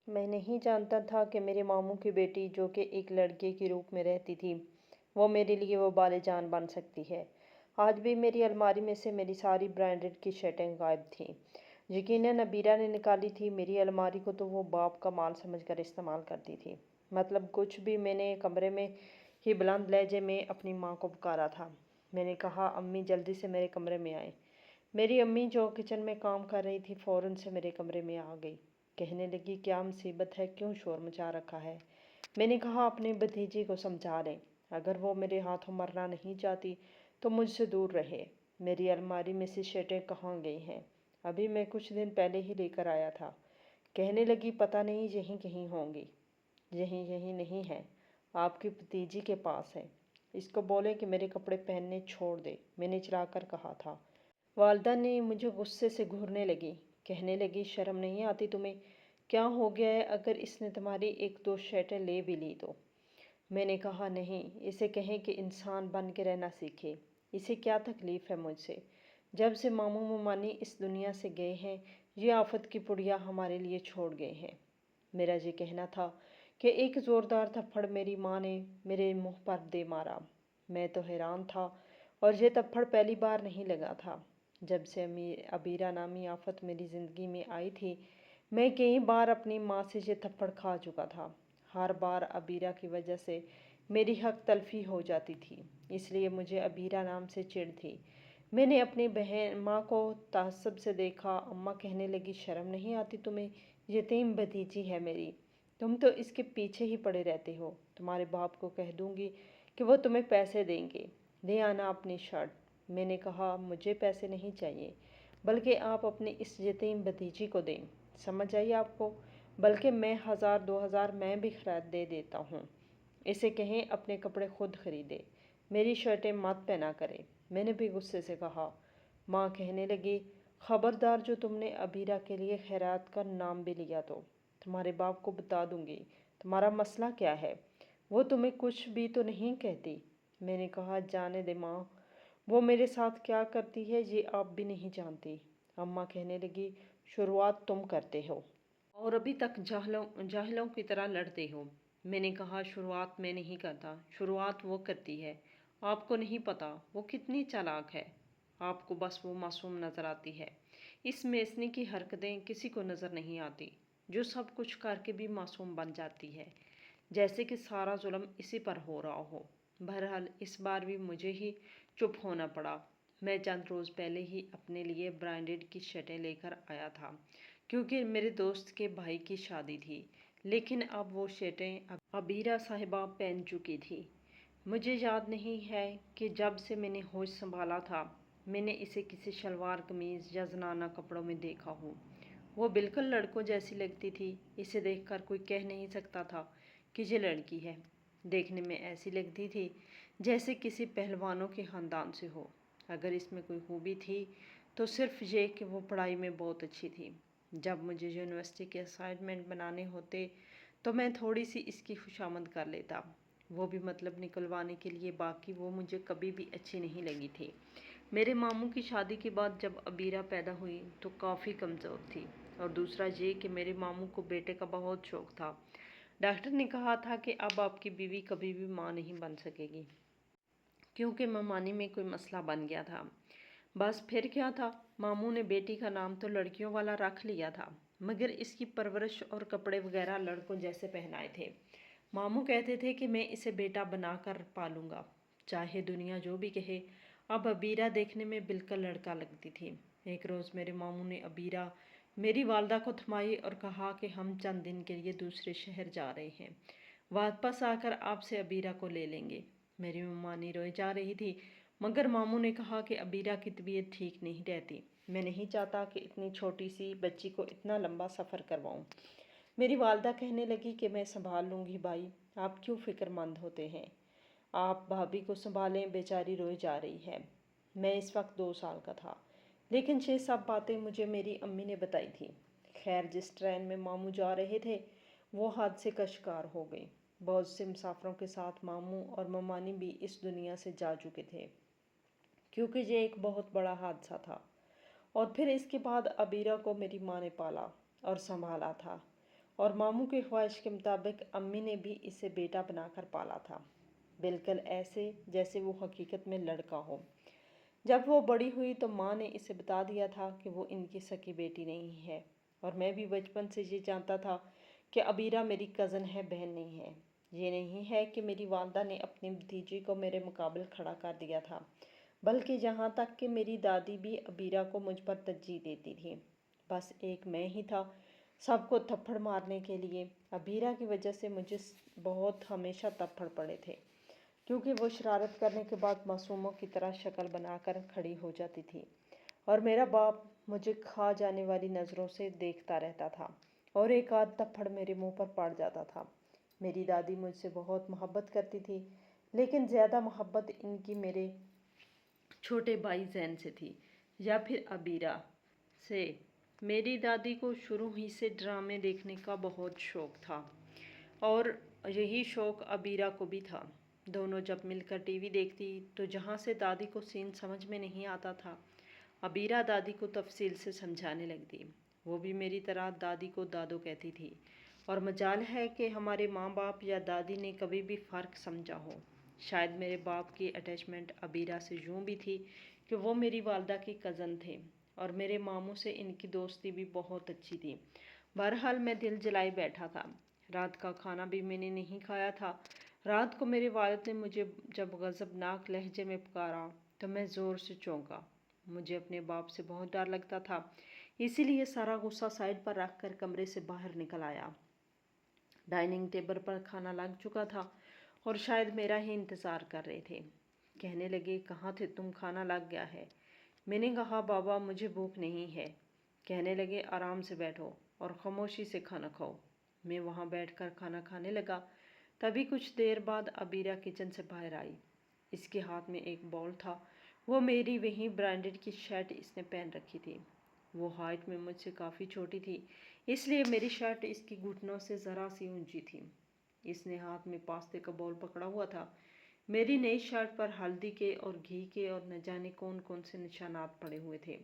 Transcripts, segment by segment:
میں نہیں جانتا تھا کہ میرے ماموں کی بیٹی جو کہ ایک لڑکے کے روپ میں رہتی تھی وہ میرے لیے وہ بال جان بن سکتی ہے۔ آج بھی میری الماری میں سے میری ساری برانڈڈ کی شرٹیں غائب تھیں۔ یقیناً عبیرہ نے نکالی تھی۔ میری الماری کو تو وہ باپ کا مال سمجھ کر استعمال کرتی تھی۔ مطلب کچھ بھی۔ میں نے کمرے میں ہی بلند لہجے میں اپنی ماں کو پکارا تھا۔ میں نے کہا، امی جلدی سے میرے کمرے میں آئیں۔ میری امی جو کچن میں کام کر رہی تھی فوراً سے میرے کمرے میں آ گئی۔ کہنے لگی، کیا مصیبت ہے، کیوں شور مچا رکھا ہے؟ میں نے کہا، اپنی بھتیجی کو سمجھا لیں، اگر وہ میرے ہاتھوں مرنا نہیں چاہتی تو مجھ سے دور رہے۔ میری الماری میں سے شرٹیں کہاں گئی ہیں؟ ابھی میں کچھ دن پہلے ہی لے کر آیا تھا۔ کہنے لگی، پتہ نہیں، یہیں کہیں ہوں گی۔ یہیں نہیں ہے، آپ کی بھتیجی کے پاس ہے۔ اس کو بولیں کہ میرے کپڑے پہننے چھوڑ دے، میں نے چلا کر کہا تھا۔ والدہ نے مجھے غصے سے گھورنے لگی۔ کہنے لگی، شرم نہیں آتی تمہیں؟ کیا ہو گیا ہے اگر اس نے تمہاری ایک دو شرٹیں لے بھی لی تو؟ میں نے کہا، نہیں، اسے کہیں کہ انسان بن کے رہنا سیکھے۔ اسے کیا تکلیف ہے مجھ سے؟ جب سے ماموں ممانی اس دنیا سے گئے ہیں یہ آفت کی پڑیا ہمارے لیے چھوڑ گئے ہیں۔ میرا یہ کہنا تھا کہ ایک زوردار تھپڑ میری ماں نے میرے منہ پر دے مارا۔ میں تو حیران تھا، اور یہ تھپڑ پہلی بار نہیں لگا تھا۔ جب سے عبیرہ نامی آفت میری زندگی میں آئی تھی میں کئی بار اپنی ماں سے یہ تھپڑ کھا چکا تھا۔ ہر بار عبیرہ کی وجہ سے میری حق تلفی ہو جاتی تھی، اس لیے مجھے عبیرہ نام سے چڑ تھی۔ میں نے اپنی بہن ماں کو تعصب سے دیکھا۔ اماں کہنے لگی، شرم نہیں آتی تمہیں؟ یتیم بھتیجی ہے میری، تم تو اس کے پیچھے ہی پڑے رہتے ہو۔ تمہارے باپ کو کہہ دوں گی کہ وہ تمہیں پیسے دیں گے، لے آنا اپنی شرٹ۔ میں نے کہا، مجھے پیسے نہیں چاہیے، بلکہ آپ اپنی اس یتیم بھتیجی کو دیں۔ سمجھ آئی آپ کو؟ بلکہ میں 1000 2000 میں بھی خرید دے دیتا ہوں۔ اسے کہیں اپنے کپڑے خود خریدے، میری شرٹیں مت پہنا کرے۔ میں نے بھی غصے سے کہا۔ ماں کہنے لگی، خبردار جو تم نے عبیرہ کے لیے خیرات کا نام بھی لیا تو تمہارے باپ کو بتا دوں گی تمہارا مسئلہ کیا ہے۔ وہ تمہیں کچھ بھی تو نہیں کہتی؟ میں نے کہا، جانے دے ماں، وہ میرے ساتھ کیا کرتی ہے یہ آپ بھی نہیں جانتی۔ اماں کہنے لگی، شروعات تم کرتے ہو اور ابھی تک جاہلوں کی طرح لڑتے ہو۔ میں نے کہا، شروعات میں نہیں کرتا، شروعات وہ کرتی ہے۔ آپ کو نہیں پتا وہ کتنی چالاک ہے۔ آپ کو بس وہ معصوم نظر آتی ہے۔ اس میسنی کی حرکتیں کسی کو نظر نہیں آتی جو سب کچھ کر کے بھی معصوم بن جاتی ہے، جیسے کہ سارا ظلم اسی پر ہو رہا ہو۔ بہرحال اس بار بھی مجھے ہی چپ ہونا پڑا۔ میں چند روز پہلے ہی اپنے لیے برانڈڈ کی شرٹیں لے کر آیا تھا کیونکہ میرے دوست کے بھائی کی شادی تھی، لیکن اب وہ شرٹیں عبیرہ صاحبہ پہن چکی تھی۔ مجھے یاد نہیں ہے کہ جب سے میں نے ہوش سنبھالا تھا میں نے اسے کسی شلوار قمیض یا زنانہ کپڑوں میں دیکھا ہو۔ وہ بالکل لڑکوں جیسی لگتی تھی۔ اسے دیکھ کر کوئی کہہ نہیں سکتا تھا کہ یہ لڑکی ہے۔ دیکھنے میں ایسی لگتی تھی جیسے کسی پہلوانوں کے خاندان سے ہو۔ اگر اس میں کوئی خوبی تھی تو صرف یہ کہ وہ پڑھائی میں بہت اچھی تھی۔ جب مجھے یونیورسٹی کے اسائنمنٹ بنانے ہوتے تو میں تھوڑی سی اس کی خوشامد کر لیتا، وہ بھی مطلب نکلوانے کے لیے، باقی وہ مجھے کبھی بھی اچھی نہیں لگی تھی۔ میرے ماموں کی شادی کے بعد جب عبیرہ پیدا ہوئی تو کافی کمزور تھی، اور دوسرا یہ کہ میرے ماموں کو بیٹے کا بہت شوق تھا۔ ڈاکٹر نے کہا تھا کہ اب آپ کی بیوی کبھی بھی ماں نہیں بن سکے گی کیونکہ ممانی میں کوئی مسئلہ بن گیا تھا۔ بس پھر کیا تھا، ماموں نے بیٹی کا نام تو لڑکیوں والا رکھ لیا تھا مگر اس کی پرورش اور کپڑے وغیرہ لڑکوں جیسے پہنائے تھے۔ ماموں کہتے تھے کہ میں اسے بیٹا بنا کر پالوں گا، چاہے دنیا جو بھی کہے۔ اب عبیرہ دیکھنے میں بالکل لڑکا لگتی تھی۔ ایک روز میرے ماموں نے عبیرہ میری والدہ کو تھمائی اور کہا کہ ہم چند دن کے لیے دوسرے شہر جا رہے ہیں، واپس آ کر آپ سے عبیرہ کو لے لیں گے۔ میری ممانی روئے جا رہی تھی مگر ماموں نے کہا کہ عبیرہ کی طبیعت ٹھیک نہیں رہتی، میں نہیں چاہتا کہ اتنی چھوٹی سی بچی کو اتنا لمبا سفر کرواؤں۔ میری والدہ کہنے لگی کہ میں سنبھال لوں گی بھائی، آپ کیوں فکر مند ہوتے ہیں، آپ بھابھی کو سنبھالیں، بیچاری روئے جا رہی ہے۔ میں اس وقت 2 سال کا تھا، لیکن یہ سب باتیں مجھے میری امی نے بتائی تھی۔ خیر، جس ٹرین میں ماموں جا رہے تھے وہ حادثے کا شکار ہو گئی۔ بہت سے مسافروں کے ساتھ ماموں اور ممانی بھی اس دنیا سے جا چکے تھے کیونکہ یہ ایک بہت بڑا حادثہ تھا۔ اور پھر اس کے بعد عبیرہ کو میری ماں نے پالا اور سنبھالا تھا، اور ماموں کی خواہش کے مطابق امی نے بھی اسے بیٹا بنا کر پالا تھا، بالکل ایسے جیسے وہ حقیقت میں لڑکا ہو۔ جب وہ بڑی ہوئی تو ماں نے اسے بتا دیا تھا کہ وہ ان کی سکی بیٹی نہیں ہے، اور میں بھی بچپن سے یہ جانتا تھا کہ عبیرہ میری کزن ہے، بہن نہیں ہے۔ یہ نہیں ہے کہ میری والدہ نے اپنی بھتیجی کو میرے مقابل کھڑا کر دیا تھا، بلکہ یہاں تک کہ میری دادی بھی عبیرہ کو مجھ پر ترجیح دیتی تھی۔ بس ایک میں ہی تھا سب کو تھپڑ مارنے کے لیے۔ عبیرہ کی وجہ سے مجھے بہت ہمیشہ تھپڑ پڑے تھے، کیونکہ وہ شرارت کرنے کے بعد معصوموں کی طرح شکل بنا کر کھڑی ہو جاتی تھی، اور میرا باپ مجھے کھا جانے والی نظروں سے دیکھتا رہتا تھا، اور ایک آدھ تھپڑ میرے منہ پر پڑ جاتا تھا۔ میری دادی مجھ سے بہت محبت کرتی تھی، لیکن زیادہ محبت ان کی میرے چھوٹے بھائی زین سے تھی، یا پھر عبیرہ سے۔ میری دادی کو شروع ہی سے ڈرامے دیکھنے کا بہت شوق تھا، اور یہی شوق عبیرہ کو بھی تھا۔ دونوں جب مل کر ٹی وی دیکھتی تو جہاں سے دادی کو سین سمجھ میں نہیں آتا تھا، عبیرہ دادی کو تفصیل سے سمجھانے لگتی۔ وہ بھی میری طرح دادی کو دادو کہتی تھی، اور مجال ہے کہ ہمارے ماں باپ یا دادی نے کبھی بھی فرق سمجھا ہو۔ شاید میرے باپ کی اٹیچمنٹ عبیرہ سے یوں بھی تھی کہ وہ میری والدہ کی کزن تھے، اور میرے ماموں سے ان کی دوستی بھی بہت اچھی تھی۔ بہرحال میں دل جلائے بیٹھا تھا۔ رات کا کھانا بھی میں نے نہیں کھایا تھا۔ رات کو میرے والد نے مجھے جب غضبناک لہجے میں پکارا تو میں زور سے چونکا۔ مجھے اپنے باپ سے بہت ڈر لگتا تھا، اسی لیے سارا غصہ سائڈ پر رکھ کر کمرے سے باہر نکل آیا۔ ڈائننگ ٹیبل پر کھانا لگ چکا تھا، اور شاید میرا ہی انتظار کر رہے تھے۔ کہنے لگے، کہاں تھے تم؟ کھانا لگ گیا ہے۔ میں نے کہا، بابا مجھے بھوک نہیں ہے۔ کہنے لگے، آرام سے بیٹھو اور خاموشی سے کھانا کھاؤ۔ میں وہاں بیٹھ کر کھانا کھانے لگا۔ تبھی کچھ دیر بعد عبیرہ کچن سے باہر آئی۔ اس کے ہاتھ میں ایک باؤل تھا۔ وہ میری وہی برانڈڈ کی شرٹ اس نے پہن رکھی تھی۔ وہ ہائٹ میں مجھ سے کافی چھوٹی تھی، اس لیے میری شرٹ اس کی گھٹنوں سے ذرا سی اونچی تھی۔ اس نے ہاتھ میں پاستے کا باؤل پکڑا ہوا تھا۔ میری نئی شرٹ پر ہلدی کے اور گھی کے اور نہ جانے کون کون سے نشانات پڑے ہوئے تھے۔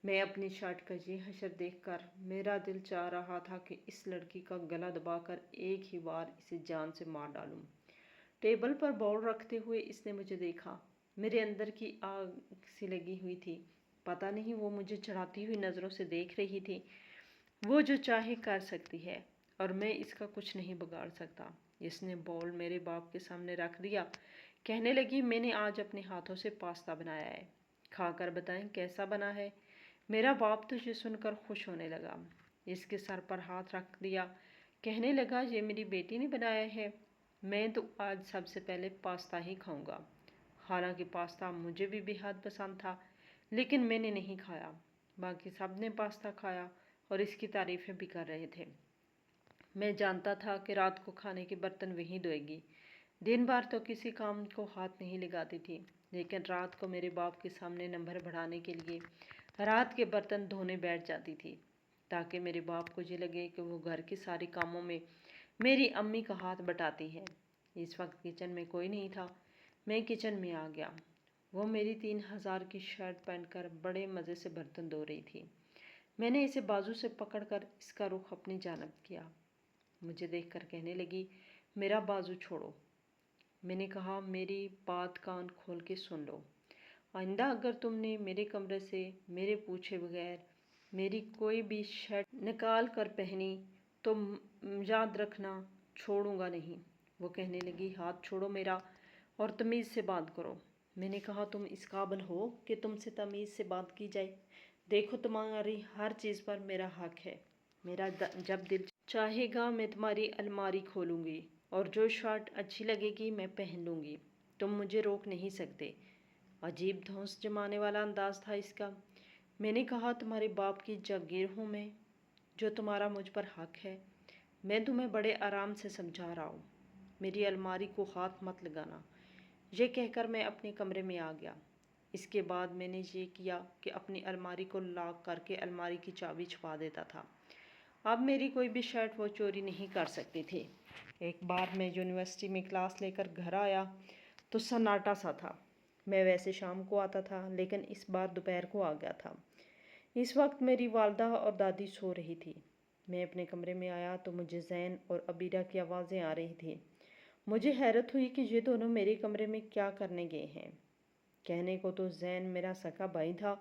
میں اپنی شرٹ کا یہ حشر دیکھ کر میرا دل چاہ رہا تھا کہ اس لڑکی کا گلا دبا کر ایک ہی بار اسے جان سے مار ڈالوں۔ ٹیبل پر باؤل رکھتے ہوئے اس نے مجھے دیکھا۔ میرے اندر کی آگ سی لگی ہوئی تھی۔ پتہ نہیں وہ مجھے چڑھاتی ہوئی نظروں سے دیکھ رہی تھی۔ وہ جو چاہے کر سکتی ہے، اور میں اس کا کچھ نہیں بگاڑ سکتا۔ اس نے باؤل میرے باپ کے سامنے رکھ دیا۔ کہنے لگی، میں نے آج اپنے ہاتھوں سے پاستا بنایا ہے، کھا کر بتائیں کیسا بنا ہے۔ میرا باپ تو یہ سن کر خوش ہونے لگا۔ اس کے سر پر ہاتھ رکھ دیا۔ کہنے لگا، یہ میری بیٹی نے بنایا ہے، میں تو آج سب سے پہلے پاستا ہی کھاؤں گا۔ حالانکہ پاستا مجھے بھی بے حد پسند تھا، لیکن میں نے نہیں کھایا۔ باقی سب نے پاستا کھایا اور اس کی تعریفیں بھی کر رہے تھے۔ میں جانتا تھا کہ رات کو کھانے کے برتن وہی دھوئے گی۔ دن بھر تو کسی کام کو ہاتھ نہیں لگاتی تھی، لیکن رات کو میرے باپ کے سامنے نمبر بڑھانے کے لیے رات کے برتن دھونے بیٹھ جاتی تھی، تاکہ میرے باپ کو یہ لگے کہ وہ گھر کے سارے کاموں میں میری امی کا ہاتھ بٹاتی ہے۔ اس وقت کچن میں کوئی نہیں تھا۔ میں کچن میں آ گیا۔ وہ میری 3000 کی شرٹ پہن کر بڑے مزے سے برتن دھو رہی تھی۔ میں نے اسے بازو سے پکڑ کر اس کا رخ اپنی جانب کیا۔ مجھے دیکھ کر کہنے لگی، میرا بازو چھوڑو۔ میں نے کہا، میری بات کان کھول کے سن لو۔ آئندہ اگر تم نے میرے کمرے سے میرے پوچھے بغیر میری کوئی بھی شرٹ نکال کر پہنی تو یاد رکھنا، چھوڑوں گا نہیں۔ وہ کہنے لگی، ہاتھ چھوڑو میرا اور تمیز سے بات کرو۔ میں نے کہا، تم اس قابل ہو کہ تم سے تمیز سے بات کی جائے؟ دیکھو، تمہاری ہر چیز پر میرا حق ہے۔ میرا جب دل چاہے گا میں تمہاری الماری کھولوں گی، اور جو شرٹ اچھی لگے گی میں پہن لوں گی۔ تم مجھے روک نہیں سکتے۔ عجیب دھونس جمانے والا انداز تھا اس کا۔ میں نے کہا، تمہارے باپ کی جاگیر ہوں میں، جو تمہارا مجھ پر حق ہے۔ میں تمہیں بڑے آرام سے سمجھا رہا ہوں، میری الماری کو ہاتھ مت لگانا۔ یہ کہہ کر میں اپنے کمرے میں آ گیا۔ اس کے بعد میں نے یہ کیا کہ اپنی الماری کو لاک کر کے الماری کی چابی چھپا دیتا تھا۔ اب میری کوئی بھی شرٹ وہ چوری نہیں کر سکتی تھی۔ ایک بار میں یونیورسٹی میں کلاس لے کر گھر آیا تو سناٹا سا تھا۔ میں ویسے شام کو آتا تھا، لیکن اس بار دوپہر کو آ گیا تھا۔ اس وقت میری والدہ اور دادی سو رہی تھی۔ میں اپنے کمرے میں آیا تو مجھے زین اور عبیرہ کی آوازیں آ رہی تھیں۔ مجھے حیرت ہوئی کہ یہ دونوں میرے کمرے میں کیا کرنے گئے ہیں۔ کہنے کو تو زین میرا سگا بھائی تھا،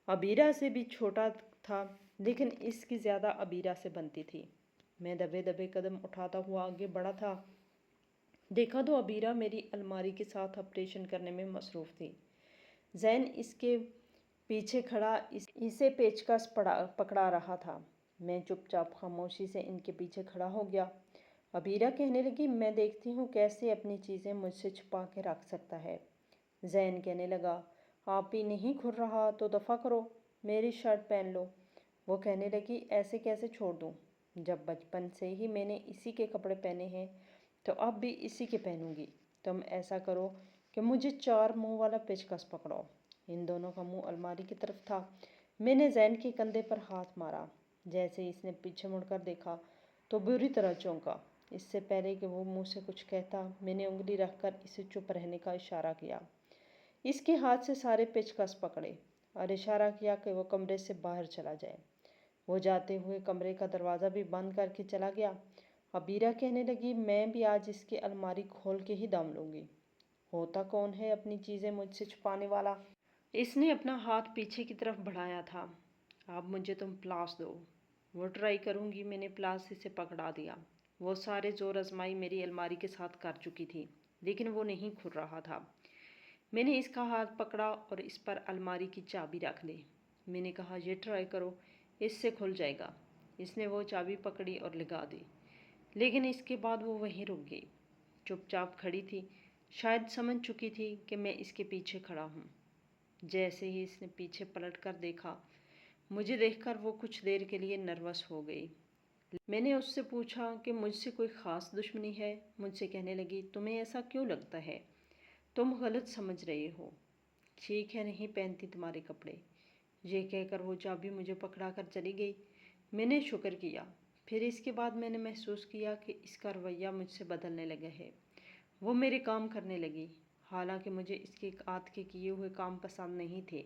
عبیرہ سے بھی چھوٹا تھا، لیکن اس کی زیادہ عبیرہ سے بنتی تھی۔ میں دبے دبے قدم اٹھاتا ہوا آگے بڑھا تھا۔ دیکھا تو عبیرہ میری الماری کے ساتھ آپریشن کرنے میں مصروف تھی۔ زین اس کے پیچھے کھڑا اسے پیچکس پکڑا رہا تھا۔ میں چپ چاپ خاموشی سے ان کے پیچھے کھڑا ہو گیا۔ عبیرہ کہنے لگی، میں دیکھتی ہوں کیسے اپنی چیزیں مجھ سے چھپا کے رکھ سکتا ہے۔ زین کہنے لگا، آپ ہی نہیں کھل رہا تو دفع کرو، میری شرٹ پہن لو۔ وہ کہنے لگی، ایسے کیسے چھوڑ دوں؟ جب بچپن سے ہی میں نے اسی کے کپڑے پہنے ہیں تو اب بھی اسی کے پہنوں گی۔ تم ایسا کرو کہ مجھے 4 منہ والا پیچکس پکڑاؤ۔ ان دونوں کا منہ الماری کی طرف تھا۔ میں نے زین کے کندھے پر ہاتھ مارا۔ جیسے ہی اس نے پیچھے مڑ کر دیکھا تو بری طرح چونکا۔ اس سے پہلے کہ وہ منہ سے کچھ کہتا، میں نے انگلی رکھ کر اسے چپ رہنے کا اشارہ کیا۔ اس کے ہاتھ سے سارے پیچکس پکڑے اور اشارہ کیا کہ وہ کمرے سے باہر چلا جائے۔ وہ جاتے ہوئے کمرے کا دروازہ بھی بند کر کے چلا گیا۔ عبیرہ کہنے لگی، میں بھی آج اس کی الماری کھول کے ہی دم لوں گی۔ ہوتا کون ہے اپنی چیزیں مجھ سے چھپانے والا؟ اس نے اپنا ہاتھ پیچھے کی طرف بڑھایا تھا۔ اب مجھے تم پلاس دو۔ وہ ٹرائی کروں گی۔ میں نے پلاس اسے پکڑا دیا۔ وہ سارے زور آزمائی میری الماری کے ساتھ کر چکی تھی، لیکن وہ نہیں کھل رہا تھا۔ میں نے اس کا ہاتھ پکڑا اور اس پر الماری کی چابی رکھ دی۔ میں نے کہا، یہ ٹرائی کرو، اس سے کھل جائے گا۔ اس نے وہ چابی پکڑی اور لگا دی، لیکن اس کے بعد وہ وہیں رک گئی، چپ چاپ کھڑی تھی، شاید سمجھ چکی تھی کہ میں اس کے پیچھے کھڑا ہوں۔ جیسے ہی اس نے پیچھے پلٹ کر دیکھا، مجھے دیکھ کر وہ کچھ دیر کے لیے نروس ہو گئی۔ میں نے اس سے پوچھا کہ مجھ سے کوئی خاص دشمنی ہے؟ مجھ سے کہنے لگی، تمہیں ایسا کیوں لگتا ہے؟ تم غلط سمجھ رہے ہو۔ ٹھیک ہے، نہیں پہنتی تمہارے کپڑے۔ یہ کہہ کر وہ چابی مجھے پکڑا کر چلی گئی۔ میں نے شکر کیا۔ پھر اس کے بعد میں نے محسوس کیا کہ اس کا رویہ مجھ سے بدلنے لگا ہے۔ وہ میرے کام کرنے لگی، حالانکہ مجھے اس کے ہاتھ کے کیے ہوئے کام پسند نہیں تھے۔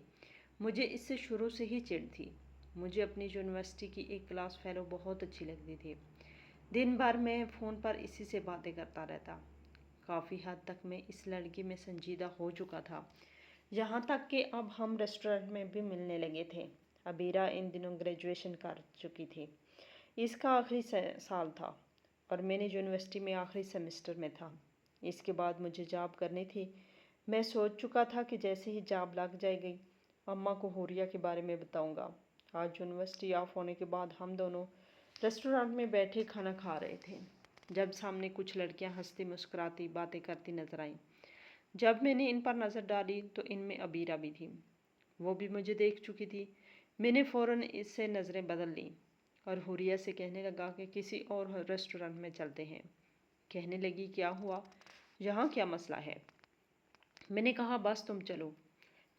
مجھے اس سے شروع سے ہی چڑ تھی۔ مجھے اپنی یونیورسٹی کی ایک کلاس فیلو بہت اچھی لگتی تھی۔ دن بھر میں فون پر اسی سے باتیں کرتا رہتا۔ کافی حد تک میں اس لڑکی میں سنجیدہ ہو چکا تھا، یہاں تک کہ اب ہم ریسٹورنٹ میں بھی ملنے لگے تھے۔ عبیرہ ان دنوں گریجویشن کر چکی تھی۔ اس کا آخری سال تھا اور میں نے یونیورسٹی میں آخری سیمسٹر میں تھا۔ اس کے بعد مجھے جاب کرنی تھی۔ میں سوچ چکا تھا کہ جیسے ہی جاب لگ جائے گی، اماں کو حوریہ کے بارے میں بتاؤں گا۔ آج یونیورسٹی آف ہونے کے بعد ہم دونوں ریسٹورنٹ میں بیٹھے کھانا کھا رہے تھے، جب سامنے کچھ لڑکیاں ہنستی مسکراتی باتیں کرتی نظر آئیں۔ جب میں نے ان پر نظر ڈالی تو ان میں عبیرہ بھی تھی۔ وہ بھی مجھے دیکھ چکی تھی۔ میں نے فوراً اس سے نظریں بدل لیں اور حوریہ سے کہنے لگا کہ کسی اور ریسٹورنٹ میں چلتے ہیں۔ کہنے لگی، کیا ہوا؟ یہاں کیا مسئلہ ہے؟ میں نے کہا، بس تم چلو۔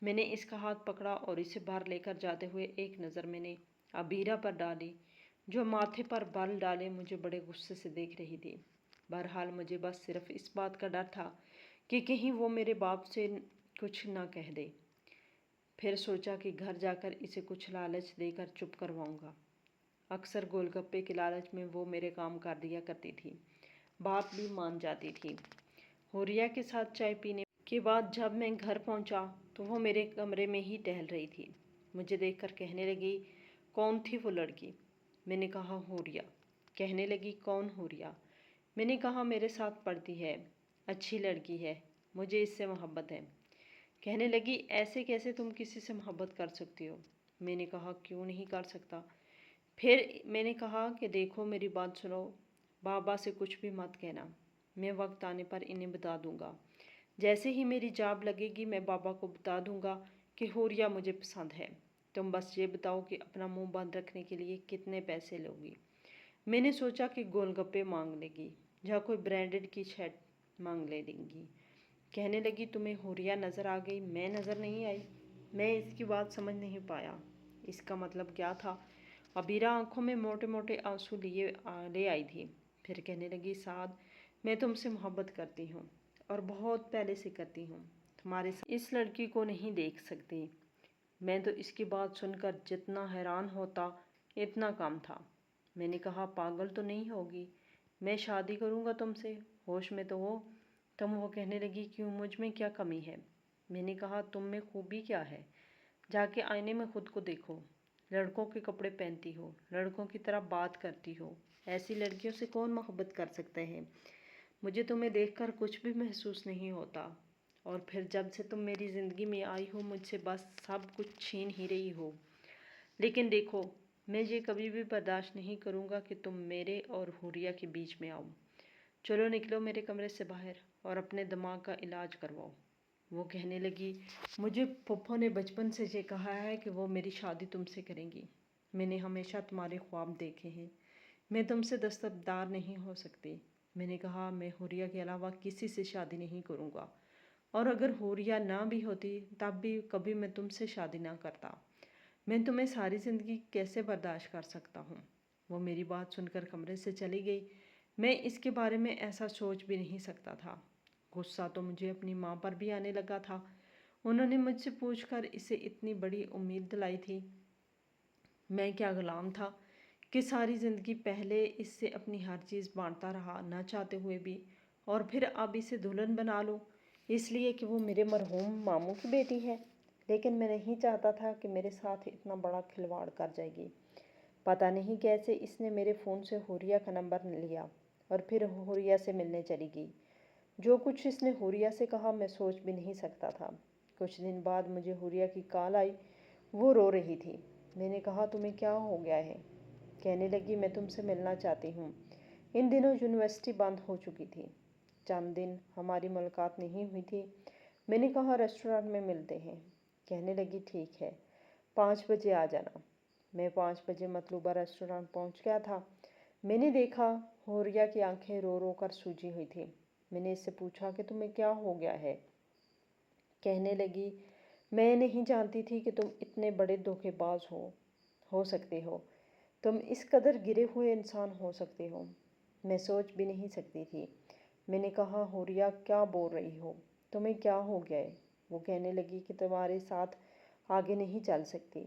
میں نے اس کا ہاتھ پکڑا اور اسے باہر لے کر جاتے ہوئے ایک نظر میں نے عبیرہ پر ڈالی، جو ماتھے پر بال ڈالے مجھے بڑے غصے سے دیکھ رہی تھی۔ بہرحال مجھے بس صرف اس بات کا ڈر تھا کہ کہیں وہ میرے باپ سے کچھ نہ کہہ دے۔ پھر سوچا کہ گھر جا کر اسے کچھ لالچ دے کر چپ کرواؤں گا۔ اکثر گول گپے کے لالچ میں وہ میرے کام کر دیا کرتی تھی، بات بھی مان جاتی تھی۔ حوریہ کے ساتھ چائے پینے کے بعد جب میں گھر پہنچا تو وہ میرے کمرے میں ہی ٹہل رہی تھی۔ مجھے دیکھ کر کہنے لگی، کون تھی وہ لڑکی؟ میں نے کہا، حوریہ۔ کہنے لگی، کون حوریہ؟ میں نے کہا، میرے ساتھ پڑھتی ہے، اچھی لڑکی ہے، مجھے اس سے محبت ہے۔ کہنے لگی، ایسے کیسے تم کسی سے محبت کر سکتی ہو؟ میں نے کہا، کیوں نہیں کر سکتا؟ پھر میں نے کہا کہ دیکھو، میری بات سنو، بابا سے کچھ بھی مت کہنا، میں وقت آنے پر انہیں بتا دوں گا۔ جیسے ہی میری جاب لگے گی میں بابا کو بتا دوں گا کہ حوریہ مجھے پسند ہے۔ تم بس یہ بتاؤ کہ اپنا منہ بند رکھنے کے لیے کتنے پیسے لوگی؟ میں نے سوچا کہ گول گپے مانگ لے گی یا کوئی برانڈڈ کی شرٹ مانگ لے گی۔ کہنے لگی، تمہیں حوریہ نظر آ گئی، میں نظر نہیں آئی؟ میں اس کی بات سمجھ نہیں پایا، اس کا مطلب کیا تھا؟ عبیرہ آنکھوں میں موٹے موٹے آنسو لے آئی تھی۔ پھر کہنے لگی، سعد، میں تم سے محبت کرتی ہوں اور بہت پہلے سے کرتی ہوں۔ تمہارے ساتھ اس لڑکی کو نہیں دیکھ سکتی۔ میں تو اس کی بات سن کر جتنا حیران ہوتا اتنا کم تھا۔ میں نے کہا پاگل تو نہیں ہوگی، میں شادی کروں گا تم سے، ہوش میں تو ہو تم۔ وہ کہنے لگی کیوں، مجھ میں کیا کمی ہے؟ میں نے کہا تم میں خوبی کیا ہے؟ جا کے آئینے میں خود کو دیکھو، لڑکوں کے کپڑے پہنتی ہو، لڑکوں کی طرح بات کرتی ہو، ایسی لڑکیوں سے کون محبت کر سکتے ہیں؟ مجھے تمہیں دیکھ کر کچھ بھی محسوس نہیں ہوتا، اور پھر جب سے تم میری زندگی میں آئی ہو مجھ سے بس سب کچھ چھین ہی رہی ہو۔ لیکن دیکھو، میں یہ کبھی بھی برداشت نہیں کروں گا کہ تم میرے اور حوریہ کے بیچ میں آؤ۔ چلو نکلو میرے کمرے سے باہر اور اپنے دماغ کا علاج کرواؤ۔ وہ کہنے لگی مجھے پھپھو نے بچپن سے یہ کہا ہے کہ وہ میری شادی تم سے کریں گی۔ میں نے ہمیشہ تمہارے خواب دیکھے ہیں، میں تم سے دستبردار نہیں ہو سکتی۔ میں نے کہا میں حوریہ کے علاوہ کسی سے شادی نہیں کروں گا، اور اگر حوریہ نہ بھی ہوتی تب بھی کبھی میں تم سے شادی نہ کرتا۔ میں تمہیں ساری زندگی کیسے برداشت کر سکتا ہوں؟ وہ میری بات سن کر کمرے سے چلی گئی۔ میں اس کے بارے میں ایسا سوچ بھی نہیں سکتا تھا۔ غصہ تو مجھے اپنی ماں پر بھی آنے لگا تھا۔ انہوں نے مجھ سے پوچھ کر اسے اتنی بڑی امید دلائی تھی۔ میں کیا غلام تھا کہ ساری زندگی پہلے اس سے اپنی ہر چیز بانٹتا رہا نہ چاہتے ہوئے بھی، اور پھر اب اسے دلہن بنا لوں اس لیے کہ وہ میرے مرحوم ماموں کی بیٹی ہے۔ لیکن میں نہیں چاہتا تھا کہ میرے ساتھ اتنا بڑا کھلواڑ کر جائے گی۔ پتہ نہیں کیسے اس نے میرے فون سے حوریہ کا نمبر لیا اور پھر حوریہ سے ملنے چلی گئی۔ جو کچھ اس نے حوریہ سے کہا میں سوچ بھی نہیں سکتا تھا۔ کچھ دن بعد مجھے حوریہ کی کال آئی، وہ رو رہی تھی۔ میں نے کہا تمہیں کیا ہو گیا ہے؟ کہنے لگی میں تم سے ملنا چاہتی ہوں۔ ان دنوں یونیورسٹی بند ہو چکی تھی، چند دن ہماری ملاقات نہیں ہوئی تھی۔ میں نے کہا ریسٹورانٹ میں ملتے ہیں۔ کہنے لگی ٹھیک ہے، 5 بجے آ جانا۔ میں 5 بجے مطلوبہ ریسٹورانٹ پہنچ گیا تھا۔ میں نے دیکھا حوریہ کی آنکھیں رو رو کر سوجی ہوئی تھی۔ میں نے اس سے پوچھا کہ تمہیں کیا ہو گیا ہے؟ کہنے لگی میں نہیں جانتی تھی کہ تم اتنے بڑے دھوکے باز ہو سکتے ہو، تم اس قدر گرے ہوئے انسان ہو سکتے ہو، میں سوچ بھی نہیں سکتی تھی۔ میں نے کہا حوریہ کیا بول رہی ہو، تمہیں کیا ہو گیا ہے؟ وہ کہنے لگی کہ تمہارے ساتھ آگے نہیں چل سکتی۔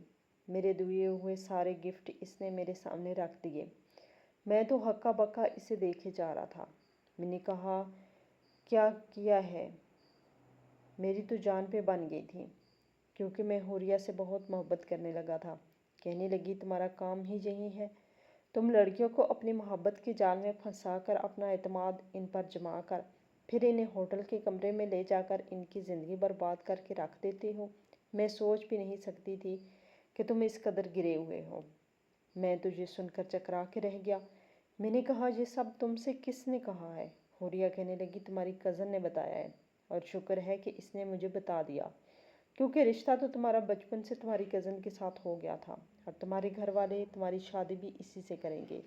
میرے دیے ہوئے سارے گفٹ اس نے میرے سامنے رکھ دیے، میں تو ہکا بکا اسے دیکھے جا رہا تھا۔ میں نے کہا کیا کیا ہے؟ میری تو جان پہ بن گئی تھی، کیونکہ میں حوریہ سے بہت محبت کرنے لگا تھا۔ کہنے لگی تمہارا کام ہی یہی ہے، تم لڑکیوں کو اپنی محبت کے جال میں پھنسا کر اپنا اعتماد ان پر جما کر پھر انہیں ہوٹل کے کمرے میں لے جا کر ان کی زندگی برباد کر کے رکھ دیتی ہو۔ میں سوچ بھی نہیں سکتی تھی کہ تم اس قدر گرے ہوئے ہو۔ میں تجھے سن کر چکرا کے رہ گیا۔ میں نے کہا یہ سب تم سے کس نے کہا ہے؟ حوریہ کہنے لگی تمہاری کزن نے بتایا ہے، اور شکر ہے کہ اس نے مجھے بتا دیا، کیونکہ رشتہ تو تمہارا بچپن سے تمہاری کزن کے ساتھ ہو گیا تھا، اور تمہارے گھر والے تمہاری شادی بھی اسی سے کریں گے،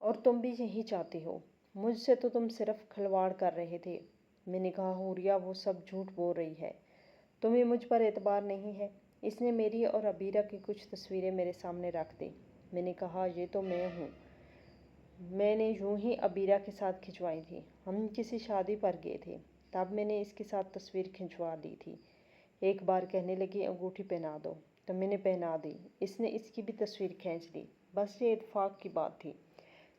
اور تم بھی یہی چاہتی ہو۔ مجھ سے تو تم صرف کھلواڑ کر رہے تھے۔ میں نے کہا حوریہ وہ سب جھوٹ بول رہی ہے، تمہیں مجھ پر اعتبار نہیں ہے۔ اس نے میری اور عبیرہ کی کچھ تصویریں میرے سامنے رکھ دی۔ میں نے کہا یہ تو میں ہوں، میں نے یوں ہی عبیرہ کے ساتھ کھنچوائی تھی، ہم کسی شادی پر گئے تھے، تب میں نے اس کے ساتھ تصویر کھنچوا لی تھی۔ ایک بار کہنے لگی انگوٹھی پہنا دو، تو میں نے پہنا دی۔ اس نے اس کی بھی تصویر کھینچ لی، بس یہ اتفاق کی بات تھی۔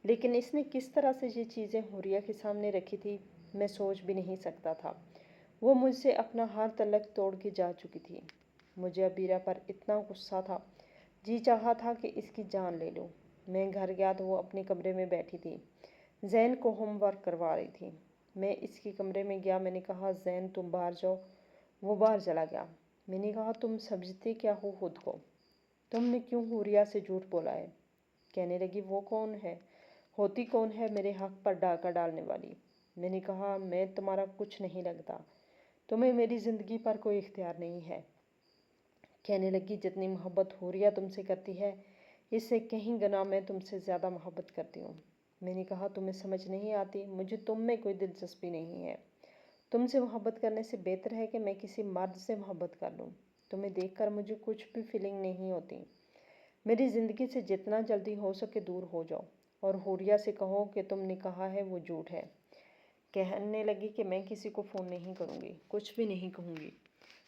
لیکن اس نے کس طرح سے یہ چیزیں حوریہ کے سامنے رکھی تھی میں سوچ بھی نہیں سکتا تھا۔ وہ مجھ سے اپنا ہر تعلق توڑ کے جا چکی تھی۔ مجھے عبیرہ پر اتنا غصہ تھا، جی چاہا تھا کہ اس کی جان لے لوں۔ میں گھر گیا تو وہ اپنے کمرے میں بیٹھی تھی، زین کو ہوم ورک کروا رہی تھی۔ میں اس کے کمرے میں گیا، میں نے کہا زین تم باہر جاؤ۔ وہ باہر چلا گیا۔ میں نے کہا تم سمجھتے کیا ہو خود کو؟ تم نے کیوں حوریہ سے جھوٹ بولا ہے؟ کہنے لگی وہ کون ہے، ہوتی کون ہے میرے حق پر ڈاکہ ڈالنے والی؟ میں نے کہا میں تمہارا کچھ نہیں لگتا، تمہیں میری زندگی پر کوئی اختیار نہیں ہے۔ کہنے لگی جتنی محبت حوریہ تم سے کرتی ہے اس سے کہیں گنا میں تم سے زیادہ محبت کرتی ہوں۔ میں نے کہا تمہیں سمجھ نہیں آتی، مجھے تم میں کوئی دلچسپی نہیں ہے۔ تم سے محبت کرنے سے بہتر ہے کہ میں کسی مرد سے محبت کر لوں۔ تمہیں دیکھ کر مجھے کچھ بھی فیلنگ نہیں ہوتی۔ میری زندگی سے جتنا جلدی ہو سکے دور ہو جاؤ، اور حوریہ سے کہو کہ تم نے کہا ہے وہ جھوٹ ہے۔ کہنے لگی کہ میں کسی کو فون نہیں کروں گی، کچھ بھی نہیں کہوں گی۔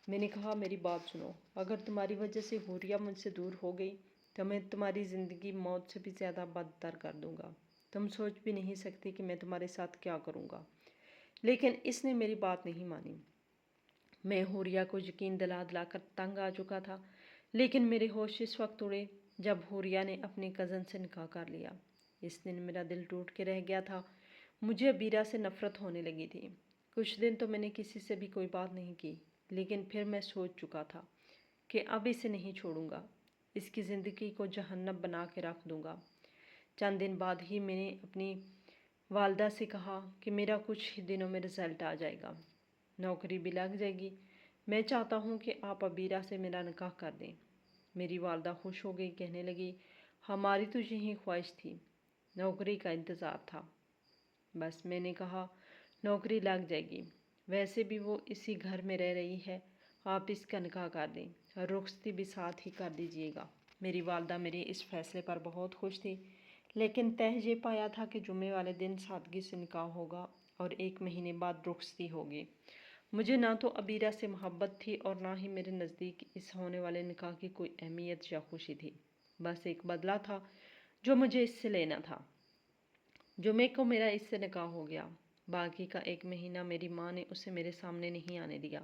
میں نے کہا میری بات سنو، اگر تمہاری وجہ سے حوریہ مجھ سے دور ہو گئی تو میں تمہاری زندگی موت سے بھی زیادہ بدتر کر دوں گا۔ تم سوچ بھی نہیں سکتی کہ میں تمہارے ساتھ کیا کروں گا۔ لیکن اس نے میری بات نہیں مانی۔ میں حوریہ کو یقین دلا دلا کر تنگ آ چکا تھا، لیکن میرے ہوش اس وقت اڑے جب حوریہ نے اپنی کزن سے نکاح کر لیا۔ اس دن میرا دل ٹوٹ کے رہ گیا تھا۔ مجھے عبیرہ سے نفرت ہونے لگی تھی۔ کچھ دن تو میں نے کسی سے بھی کوئی بات نہیں کی، لیکن پھر میں سوچ چکا تھا کہ اب اسے نہیں چھوڑوں گا، اس کی زندگی کو جہنم بنا کے رکھ دوں گا۔ چند دن بعد ہی میں نے اپنی والدہ سے کہا کہ میرا کچھ ہی دنوں میں رزلٹ آ جائے گا، نوکری بھی لگ جائے گی۔ میں چاہتا ہوں کہ آپ عبیرہ سے میرا نکاح کر دیں۔ میری والدہ خوش ہو گئی، کہنے لگی ہماری تو یہی خواہش تھی، نوکری کا انتظار تھا۔ بس میں نے کہا نوکری لگ جائے گی، ویسے بھی وہ اسی گھر میں رہ رہی ہے، آپ اس کا نکاح کر دیں اور رخصتی بھی ساتھ ہی کر دیجیے گا۔ میری والدہ میرے اس فیصلے پر بہت خوش تھی، لیکن طے یہ پایا تھا کہ جمعے والے دن سادگی سے نکاح ہوگا اور 1 مہینے بعد رخصتی ہوگی۔ مجھے نہ تو عبیرہ سے محبت تھی اور نہ ہی میرے نزدیک اس ہونے والے نکاح کی کوئی اہمیت یا خوشی تھی۔ بس ایک بدلہ تھا جو مجھے اس سے لینا تھا۔ جمعے کو میرا اس سے نکاح ہو گیا۔ باقی کا 1 مہینہ میری ماں نے اسے میرے سامنے نہیں آنے دیا،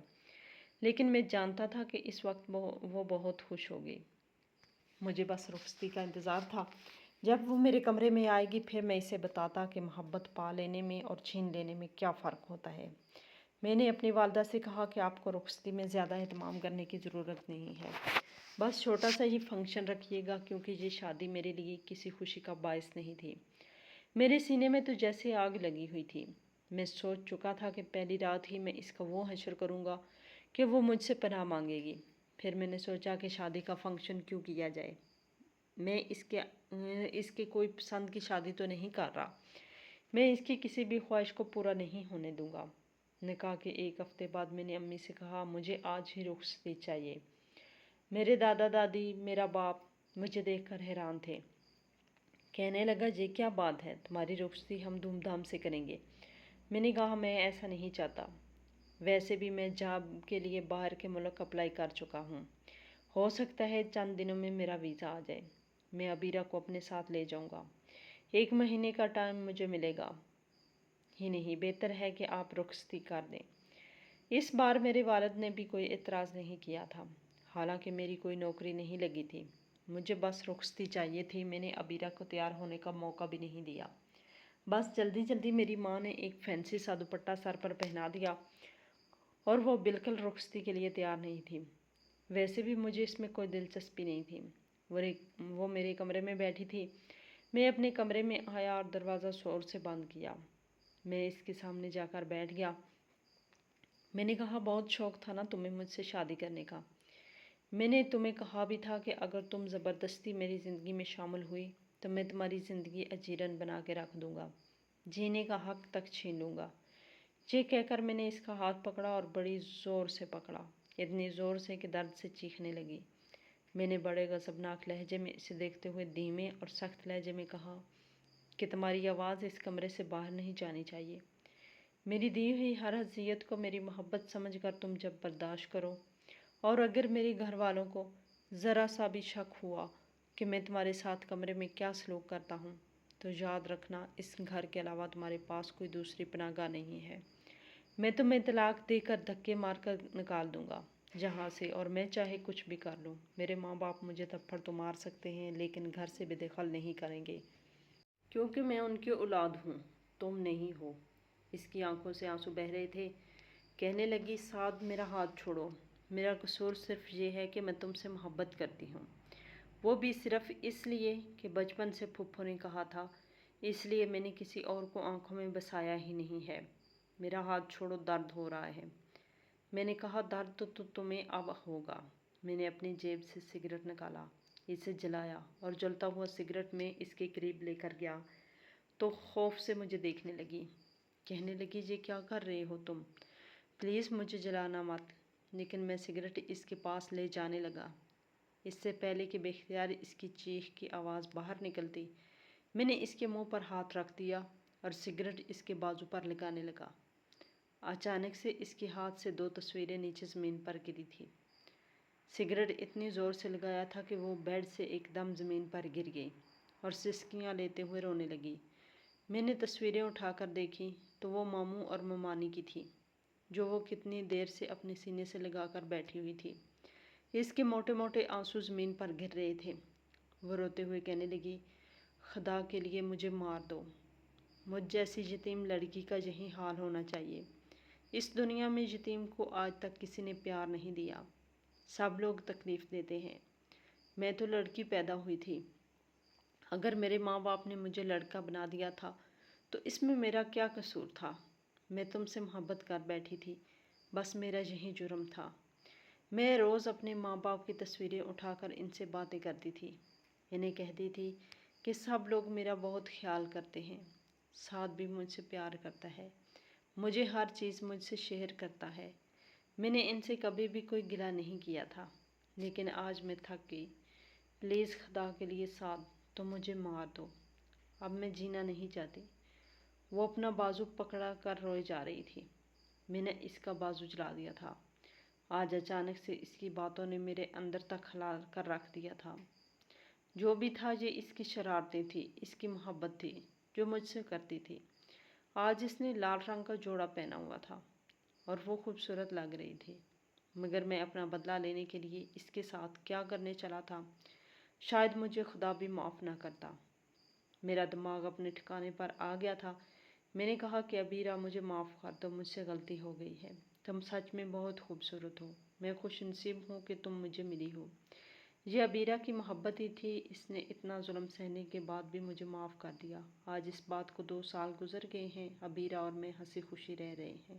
لیکن میں جانتا تھا کہ اس وقت وہ بہت خوش ہوگی۔ مجھے بس رخصتی کا انتظار تھا۔ جب وہ میرے کمرے میں آئے گی پھر میں اسے بتاتا کہ محبت پا لینے میں اور چھین لینے میں کیا فرق ہوتا ہے۔ میں نے اپنی والدہ سے کہا کہ آپ کو رخصتی میں زیادہ اہتمام کرنے کی ضرورت نہیں ہے، بس چھوٹا سا ہی فنکشن رکھیے گا، کیونکہ یہ شادی میرے لیے کسی خوشی کا باعث نہیں تھی۔ میرے سینے میں تو جیسے آگ لگی ہوئی تھی۔ میں سوچ چکا تھا کہ پہلی رات ہی میں اس کا وہ حشر کروں گا کہ وہ مجھ سے پناہ مانگے گی۔ پھر میں نے سوچا کہ شادی کا فنکشن کیوں کیا جائے، میں اس کے کوئی پسند کی شادی تو نہیں کر رہا، میں اس کی کسی بھی خواہش کو پورا نہیں ہونے دوں گا۔ نکاح کے 1 ہفتے بعد میں نے امی سے کہا مجھے آج ہی رخصتی چاہیے۔ میرے دادا دادی، میرا باپ مجھے دیکھ کر حیران تھے۔ کہنے لگا یہ کیا بات ہے، تمہاری رخصتی ہم دھوم دھام سے کریں گے۔ میں نے کہا میں ایسا نہیں چاہتا، ویسے بھی میں جاب کے لیے باہر کے ملک اپلائی کر چکا ہوں، ہو سکتا ہے چند دنوں میں میرا ویزا آ جائے، میں عبیرہ کو اپنے ساتھ لے جاؤں گا، 1 مہینے کا ٹائم مجھے ملے گا ہی نہیں، بہتر ہے کہ آپ رخصتی کر دیں۔ اس بار میرے والد نے بھی کوئی اعتراض نہیں کیا تھا، حالانکہ میری کوئی نوکری نہیں لگی تھی، مجھے بس رخصتی چاہیے تھی۔ میں نے عبیرہ کو تیار ہونے کا موقع بھی نہیں دیا، بس جلدی جلدی میری ماں نے ایک فینسی سا دوپٹہ سر پر پہنا دیا اور وہ بالکل رخصتی کے لیے تیار نہیں تھی۔ ویسے بھی مجھے اس میں کوئی دلچسپی نہیں تھی۔ وہ میرے کمرے میں بیٹھی تھی۔ میں اپنے کمرے میں آیا اور دروازہ زور سے بند کیا۔ میں اس کے سامنے جا کر بیٹھ گیا۔ میں نے کہا بہت شوق تھا نا تمہیں مجھ سے شادی کرنے کا۔ میں نے تمہیں کہا بھی تھا کہ اگر تم زبردستی میری زندگی میں شامل ہوئی تو میں تمہاری زندگی اجیرن بنا کے رکھ دوں گا، جینے کا حق تک چھین لوں گا۔ یہ کہہ کر میں نے اس کا ہاتھ پکڑا اور بڑی زور سے پکڑا، اتنی زور سے کہ درد سے چیخنے لگی۔ میں نے بڑے غضبناک لہجے میں اسے دیکھتے ہوئے دھیمے اور سخت لہجے میں کہا کہ تمہاری آواز اس کمرے سے باہر نہیں جانی چاہیے۔ میری دی ہوئی ہر اذیت کو میری محبت سمجھ کر تم جب برداشت کرو، اور اگر میرے گھر والوں کو ذرا سا بھی شک ہوا کہ میں تمہارے ساتھ کمرے میں کیا سلوک کرتا ہوں، تو یاد رکھنا اس گھر کے علاوہ تمہارے پاس کوئی دوسری پناہ گاہ نہیں ہے۔ میں تمہیں طلاق دے کر دھکے مار کر نکال دوں گا جہاں سے، اور میں چاہے کچھ بھی کر لوں۔ میرے ماں باپ مجھے تھپڑ تو مار سکتے ہیں، لیکن گھر سے بے دخل نہیں کریں گے، کیونکہ میں ان کی اولاد ہوں، تم نہیں ہو۔ اس کی آنکھوں سے آنسو بہہ رہے تھے۔ کہنے لگی سعد میرا ہاتھ چھوڑو، میرا قصور صرف یہ ہے کہ میں تم سے محبت کرتی ہوں، وہ بھی صرف اس لیے کہ بچپن سے پھپھو نے کہا تھا، اس لیے میں نے کسی اور کو آنکھوں میں بسایا ہی نہیں ہے۔ میرا ہاتھ چھوڑو، درد ہو رہا ہے۔ میں نے کہا درد تو تمہیں اب ہوگا۔ میں نے اپنی جیب سے سگریٹ نکالا، اسے جلایا اور جلتا ہوا سگریٹ میں اس کے قریب لے کر گیا تو خوف سے مجھے دیکھنے لگی۔ کہنے لگی یہ کیا کر رہے ہو تم، پلیز مجھے جلانا مت۔ لیکن میں سگریٹ اس کے پاس لے جانے لگا۔ اس سے پہلے کہ بے اختیار اس کی چیخ کی آواز باہر نکلتی، میں نے اس کے منہ پر ہاتھ رکھ دیا اور سگریٹ اس کے بازو پر لگانے لگا۔ اچانک سے اس کے ہاتھ سے 2 تصویریں نیچے زمین پر گری تھی۔ سگریٹ اتنی زور سے لگایا تھا کہ وہ بیڈ سے ایک دم زمین پر گر گئی اور سسکیاں لیتے ہوئے رونے لگی۔ میں نے تصویریں اٹھا کر دیکھی تو وہ ماموں اور ممانی کی تھی، جو وہ کتنی دیر سے اپنے سینے سے لگا کر بیٹھی ہوئی تھی۔ اس کے موٹے موٹے آنسو زمین پر گر رہے تھے۔ وہ روتے ہوئے کہنے لگی، خدا کے لیے مجھے مار دو، مجھ جیسی یتیم لڑکی کا یہی حال ہونا چاہیے۔ اس دنیا میں یتیم کو آج تک کسی نے پیار نہیں دیا، سب لوگ تکلیف دیتے ہیں۔ میں تو لڑکی پیدا ہوئی تھی، اگر میرے ماں باپ نے مجھے لڑکا بنا دیا تھا تو اس میں میرا کیا قصور تھا؟ میں تم سے محبت کر بیٹھی تھی، بس میرا یہی جرم تھا۔ میں روز اپنے ماں باپ کی تصویریں اٹھا کر ان سے باتیں کرتی تھی، انہیں کہتی تھی کہ سب لوگ میرا بہت خیال کرتے ہیں، ساتھ بھی مجھ سے پیار کرتا ہے، مجھے ہر چیز مجھ سے شیئر کرتا ہے۔ میں نے ان سے کبھی بھی کوئی گلہ نہیں کیا تھا، لیکن آج میں تھک گئی۔ پلیز خدا کے لیے ساتھ تو مجھے مار دو، اب میں جینا نہیں چاہتی۔ وہ اپنا بازو پکڑا کر روئے جا رہی تھی۔ میں نے اس کا بازو جلا دیا تھا۔ آج اچانک سے اس کی باتوں نے میرے اندر تک ہلا کر رکھ دیا تھا۔ جو بھی تھا یہ اس کی شرارتیں تھی، اس کی محبت تھی جو مجھ سے کرتی تھی۔ آج اس نے لال رنگ کا جوڑا پہنا ہوا تھا اور وہ خوبصورت لگ رہی تھی، مگر میں اپنا بدلہ لینے کے لیے اس کے ساتھ کیا کرنے چلا تھا، شاید مجھے خدا بھی معاف نہ کرتا۔ میرا دماغ اپنے ٹھکانے پر آ گیا تھا۔ میں نے کہا کہ عبیرہ مجھے معاف کر دو، مجھ سے غلطی ہو گئی ہے، تم سچ میں بہت خوبصورت ہو، میں خوش نصیب ہوں کہ تم مجھے ملی ہو۔ یہ عبیرہ کی محبت ہی تھی، اس نے اتنا ظلم سہنے کے بعد بھی مجھے معاف کر دیا۔ آج اس بات کو 2 سال گزر گئے ہیں، عبیرہ اور میں ہنسی خوشی رہ رہے ہیں۔